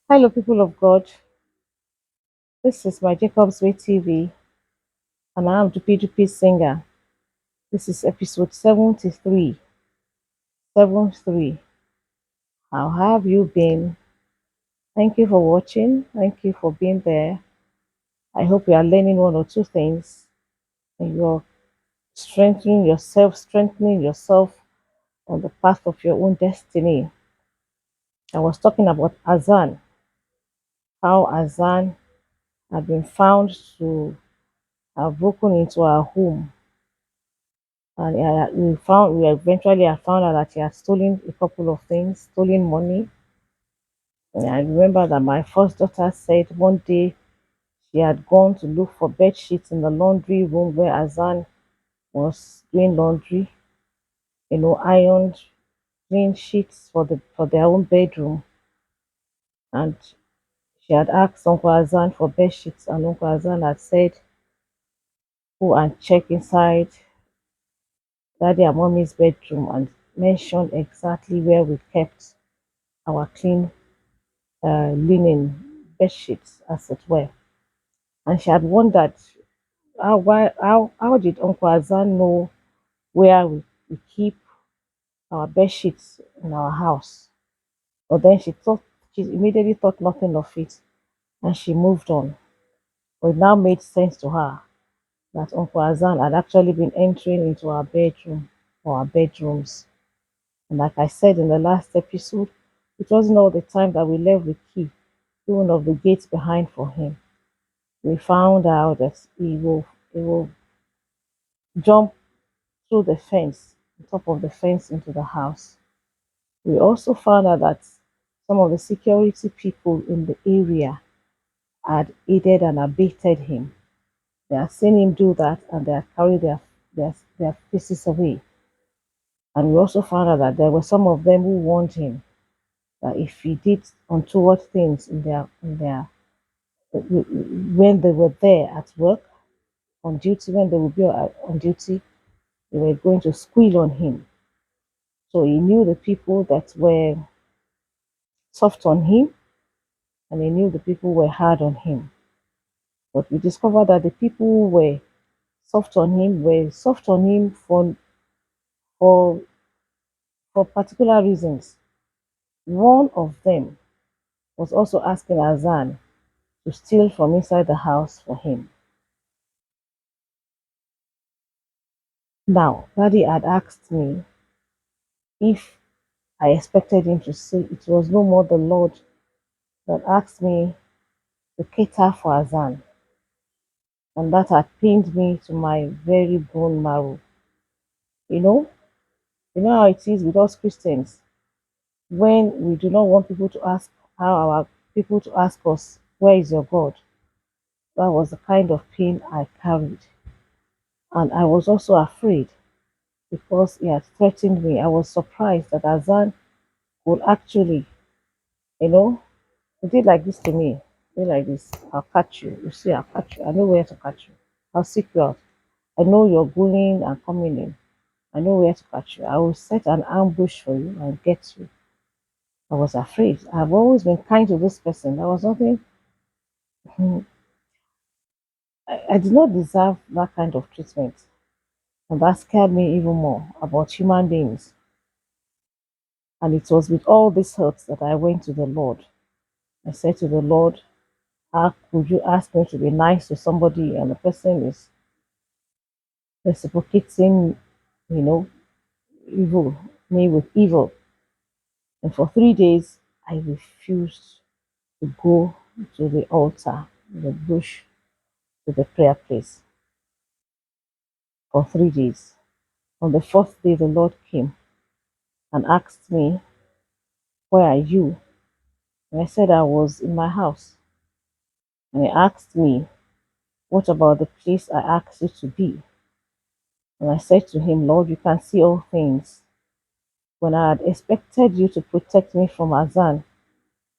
Hello, people of God. This is my Jacob's Way TV, and I am the P2P singer. This is episode 73. 73. How have you been? Thank you for watching. Thank you for being there. I hope you are learning one or two things and you're strengthening yourself on the path of your own destiny. I was talking about Hassan, how Hassan had been found to have broken into our home, and we eventually had found out that he had stolen a couple of things, stolen money. And I remember that my first daughter said one day she had gone to look for bed sheets in the laundry room where Azan was doing laundry, ironed clean sheets for their own bedroom. And she had asked Uncle Azan for bed sheets, and Uncle Azan had said, go and check inside daddy and mommy's bedroom, and mentioned exactly where we kept our clean linen bed sheets, as it were. And she had wondered how did Uncle Azan know where we keep our bed sheets in our house. But then she immediately thought nothing of it, and she moved on. But it now made sense to her that Uncle Azan had actually been entering into our bedroom or our bedrooms. And like I said in the last episode, it wasn't all the time that we left the key, even of the gates behind for him. We found out that he will jump through the fence, on top of the fence into the house. We also found out that some of the security people in the area had aided and abetted him. They had seen him do that and they had carried their faces away. And we also found out that there were some of them who warned him that if he did untoward things when they were there at work, on duty, when they would be on duty, they were going to squeal on him. So he knew the people that were soft on him, and he knew the people were hard on him. But we discovered that the people who were soft on him for for particular reasons. One of them was also asking Azan to steal from inside the house for him. Now, Daddy had asked me if I expected him to say it was no more the Lord that asked me to cater for Azan, and that had pained me to my very bone marrow. You know, you know how it is with us Christians when we do not want people to ask how our people to ask us, where is your God? That was the kind of pain I carried. And I was also afraid because he had threatened me. I was surprised that Azan would actually, you know, he did like this to me. He did like this. I'll catch you. You see, I'll catch you. I know where to catch you. I'll seek you out. I know you're going and coming in. I know where to catch you. I will set an ambush for you and get you. I was afraid. I've always been kind to this person. There was nothing. I did not deserve that kind of treatment. And that scared me even more about human beings. And it was with all these hurts that I went to the Lord. I said to the Lord, how could you ask me to be nice to somebody and the person is reciprocating, you know, evil, me with evil? And for 3 days, I refused to go to the altar, the bush, to the prayer place for 3 days. On the fourth day, the Lord came and asked me, where are you? And I said I was in my house. And he asked me, what about the place I asked you to be? And I said to him, Lord, you can see all things. When I had expected you to protect me from Azan,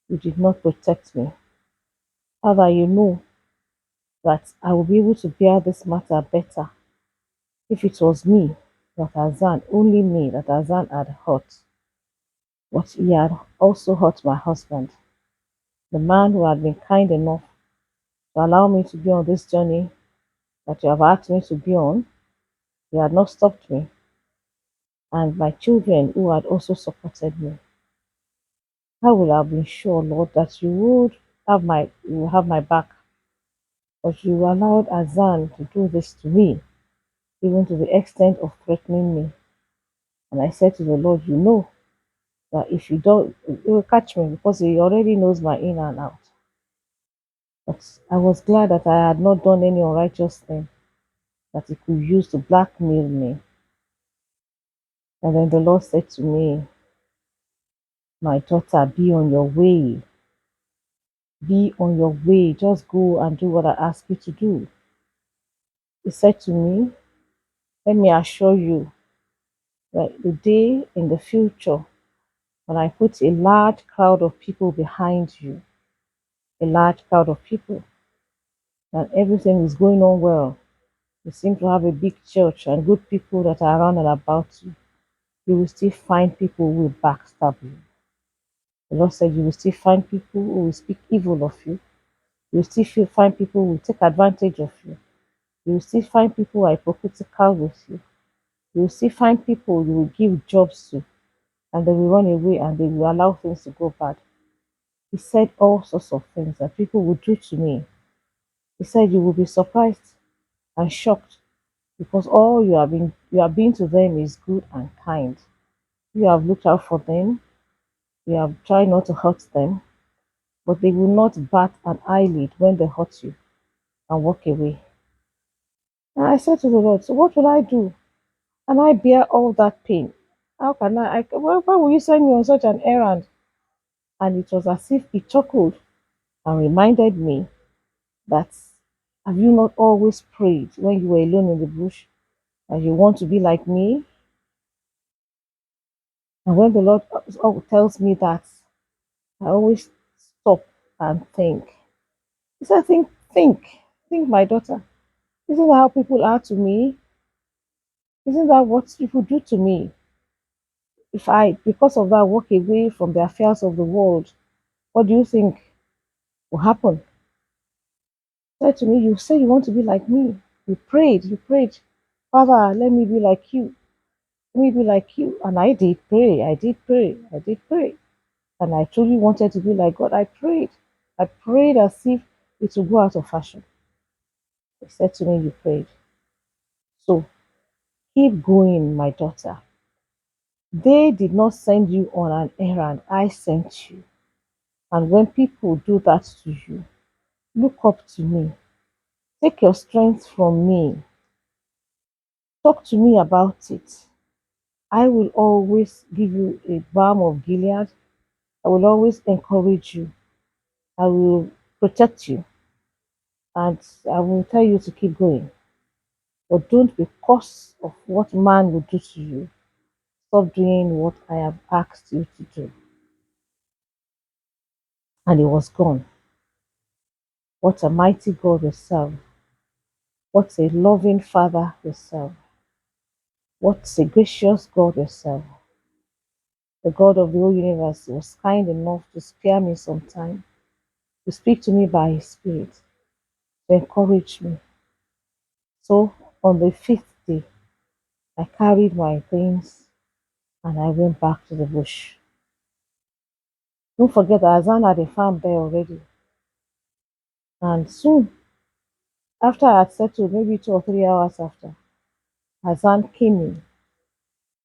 you did not protect me. Father, you know that I will be able to bear this matter better if it was me that Azan, only me that Azan had hurt. But he had also hurt my husband. The man who had been kind enough to allow me to be on this journey that you have asked me to be on, he had not stopped me, and my children who had also supported me. I would have been sure, Lord, that you will have my back, but you allowed Azan to do this to me, even to the extent of threatening me. And I said to the Lord, you know that if you don't, he will catch me because he already knows my in and out. But I was glad that I had not done any unrighteous thing that he could use to blackmail me. And then the Lord said to me, my daughter, be on your way. Be on your way. Just go and do what I ask you to do. He said to me, let me assure you that the day in the future when I put a large crowd of people behind you, a large crowd of people, and everything is going on well, you seem to have a big church and good people that are around and about you, you will still find people who will backstab you. The Lord said you will still find people who will speak evil of you. You will still find people who will take advantage of you. You will still find people who are hypocritical with you. You will still find people you will give jobs to and they will run away and they will allow things to go bad. He said all sorts of things that people will do to me. He said you will be surprised and shocked because all you have been to them is good and kind. You have looked out for them, you have tried not to hurt them, but they will not bat an eyelid when they hurt you and walk away. And I said to the Lord, so what will I do? And I bear all that pain. How can why will you send me on such an errand? And it was as if he chuckled and reminded me that have you not always prayed when you were alone in the bush that you want to be like me? And when the Lord tells me that, I always stop and think. He said, think, my daughter. Isn't that how people are to me? Isn't that what people do to me? If I, because of that, walk away from the affairs of the world, what do you think will happen? He said to me, you say you want to be like me. You prayed, Father, let me be like you. Let me be like you. And I did pray, I did pray. And I truly wanted to be like God. I prayed. I prayed as if it would go out of fashion. He said to me, you prayed. So keep going, my daughter. They did not send you on an errand. I sent you. And when people do that to you, look up to me. Take your strength from me. Talk to me about it. I will always give you a balm of Gilead. I will always encourage you. I will protect you. And I will tell you to keep going. But don't, because of what man will do to you, stop doing what I have asked you to do. And he was gone. What a mighty God we serve. What a loving Father we serve. What a gracious God we serve. The God of the whole universe was kind enough to spare me some time, to speak to me by his Spirit, to encourage me. So on the fifth day, I carried my things and I went back to the bush. Don't forget that Hassan had a farm there already. And soon, after I had settled, maybe 2 or 3 hours after, Hassan came in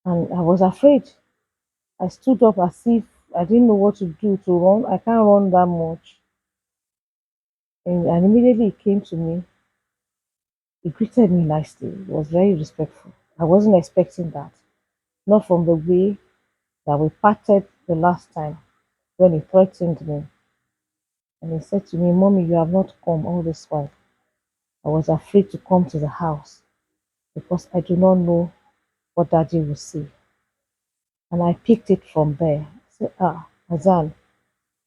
and I was afraid. I stood up as if I didn't know what to do to run. I can't run that much. And immediately he came to me. He greeted me nicely. He was very respectful. I wasn't expecting that. Not from the way that we parted the last time when he threatened me. And he said to me, Mommy, you have not come all this while. I was afraid to come to the house because I do not know what Daddy will see. And I picked it from there. I said, Hassan,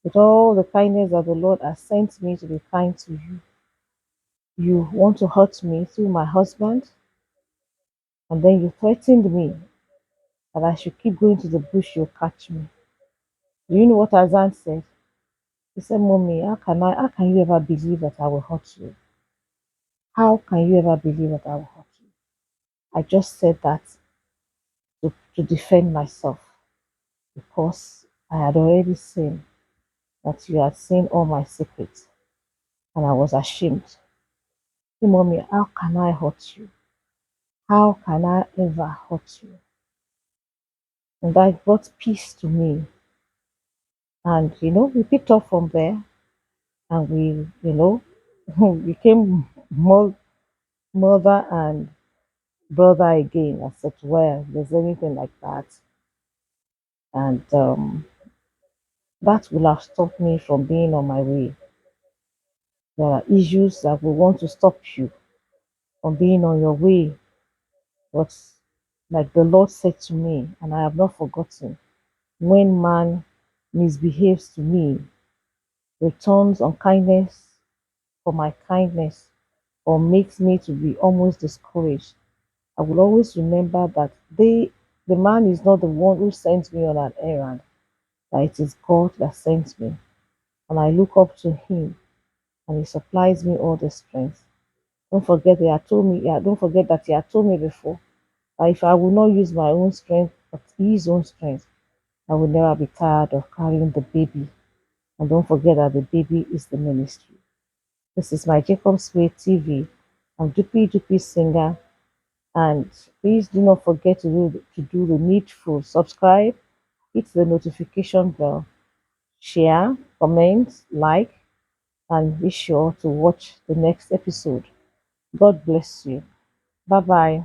with all the kindness that the Lord has sent me to be kind to you, you want to hurt me through my husband, and then you threatened me that I should keep going to the bush, you'll catch me. Do you know what Hassan said? He said, Mommy, how can you ever believe that I will hurt you? How can you ever believe that I will hurt you? I just said that to defend myself because I had already seen that you had seen all my secrets and I was ashamed. Hey, Mommy, how can I hurt you? How can I ever hurt you? And that brought peace to me. And, we picked up from there and we, became mother and brother again. I said, well, if there's anything like that. And that will have stopped me from being on my way. There are issues that will want to stop you from being on your way. But like the Lord said to me, and I have not forgotten, when man misbehaves to me, returns unkindness for my kindness, or makes me to be almost discouraged, I will always remember that the man is not the one who sent me on an errand, that it is God that sent me. And I look up to him and he supplies me all the strength. Don't forget that he had told me before that if I will not use my own strength but his own strength, I will never be tired of carrying the baby. And don't forget that the baby is the ministry. This is my Jacob's Way TV. I'm Dupi Dupi Singer. And please do not forget to do the needful. Subscribe, hit the notification bell, share, comment, like, and be sure to watch the next episode. God bless you. Bye bye.